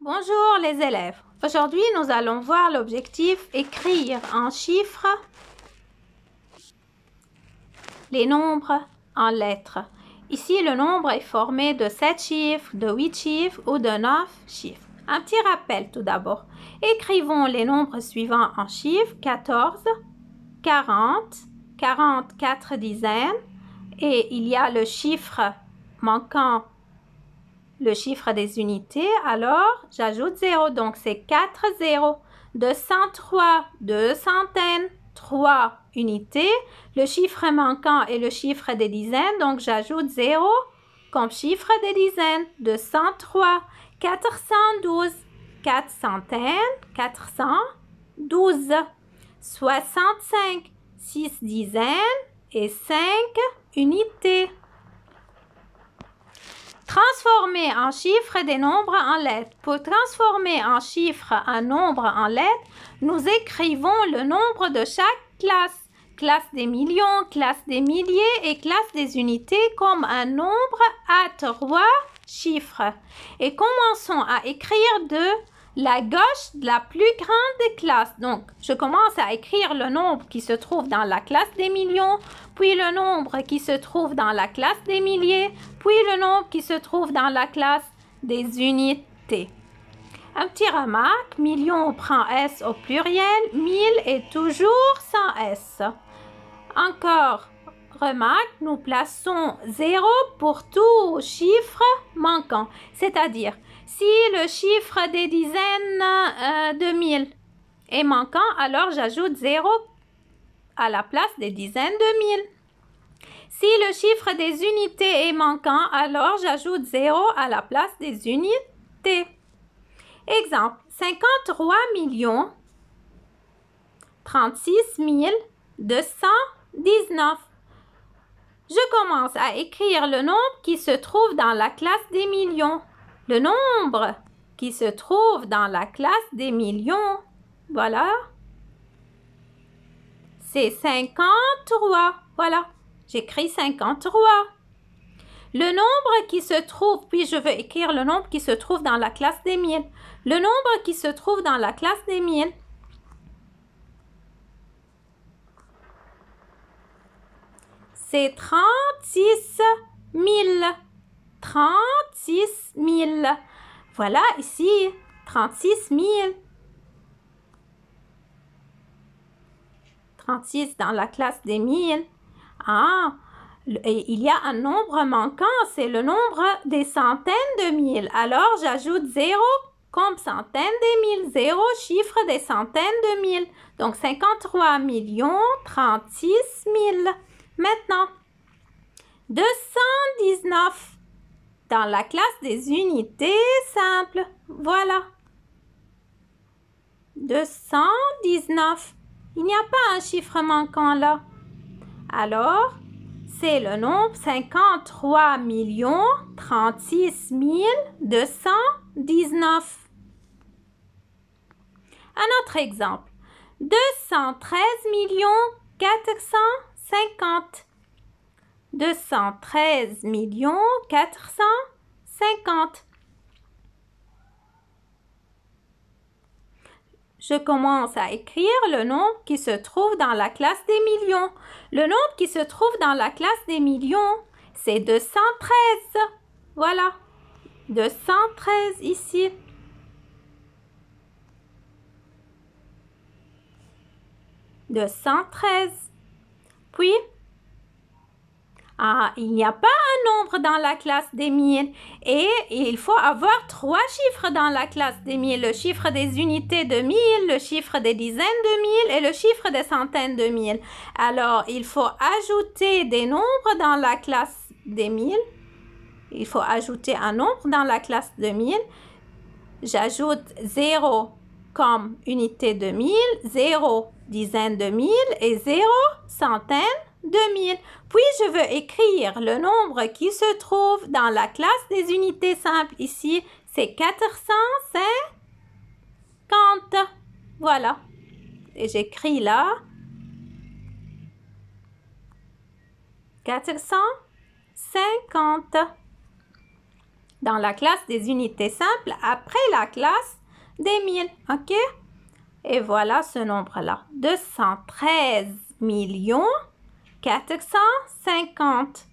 Bonjour les élèves. Aujourd'hui, nous allons voir l'objectif écrire en chiffres les nombres en lettres. Ici, le nombre est formé de 7 chiffres, de 8 chiffres ou de 9 chiffres. Un petit rappel tout d'abord. Écrivons les nombres suivants en chiffres: 14, 40, 44 dizaines, et il y a le chiffre manquant, le chiffre des unités, alors j'ajoute 0, donc c'est 4 zéros. 203, 2 centaines, 3 unités. Le chiffre manquant est le chiffre des dizaines, donc j'ajoute 0 comme chiffre des dizaines. 203, 412, 4 centaines, 412, 65, 6 dizaines et 5 unités. Transformer en chiffres des nombres en lettres. Pour transformer en chiffres un nombre en lettres, nous écrivons le nombre de chaque classe. Classe des millions, classe des milliers et classe des unités comme un nombre à 3 chiffres. Et commençons à écrire de la gauche de la plus grande des classes. Donc, je commence à écrire le nombre qui se trouve dans la classe des millions, puis le nombre qui se trouve dans la classe des milliers, puis le nombre qui se trouve dans la classe des unités. Un petit remarque, million prend S au pluriel, 1000 est toujours sans S. Encore remarque, nous plaçons 0 pour tout chiffre manquant, c'est-à-dire si le chiffre des dizaines de mille est manquant, alors j'ajoute 0 à la place des dizaines de mille. Si le chiffre des unités est manquant, alors j'ajoute 0 à la place des unités. Exemple, 53 millions 36 219. Je commence à écrire le nombre qui se trouve dans la classe des millions. Le nombre qui se trouve dans la classe des millions, voilà, c'est 53. Voilà, j'écris 53. Le nombre qui se trouve, puis je veux écrire le nombre qui se trouve dans la classe des mille. Le nombre qui se trouve dans la classe des mille, c'est 36 000. 36 000. Voilà ici, 36 000. 36 dans la classe des mille. Ah, et il y a un nombre manquant, c'est le nombre des centaines de mille. Alors, j'ajoute 0 comme centaines des mille. 0, chiffre des centaines de mille. Donc, 53 millions 36 000. Maintenant, 219 dans la classe des unités simples. Voilà. 219. Il n'y a pas un chiffre manquant là. Alors, c'est le nombre 53 36 219. Un autre exemple. 213 450. 213 450. Je commence à écrire le nombre qui se trouve dans la classe des millions. Le nombre qui se trouve dans la classe des millions, c'est 213. Voilà, 213 ici. « 213. Puis, il n'y a pas un nombre dans la classe des mille et il faut avoir 3 chiffres dans la classe des mille. Le chiffre des unités de mille, le chiffre des dizaines de mille et le chiffre des centaines de mille. Alors, il faut ajouter des nombres dans la classe des mille. Il faut ajouter un nombre dans la classe de mille. J'ajoute 0 comme unité de mille, 0 dizaine de mille et 0 centaine de mille. Puis, je veux écrire le nombre qui se trouve dans la classe des unités simples. Ici, c'est 450. Voilà. Et j'écris là 450. dans la classe des unités simples après la classe des mille. OK? Et voilà ce nombre-là. 213 450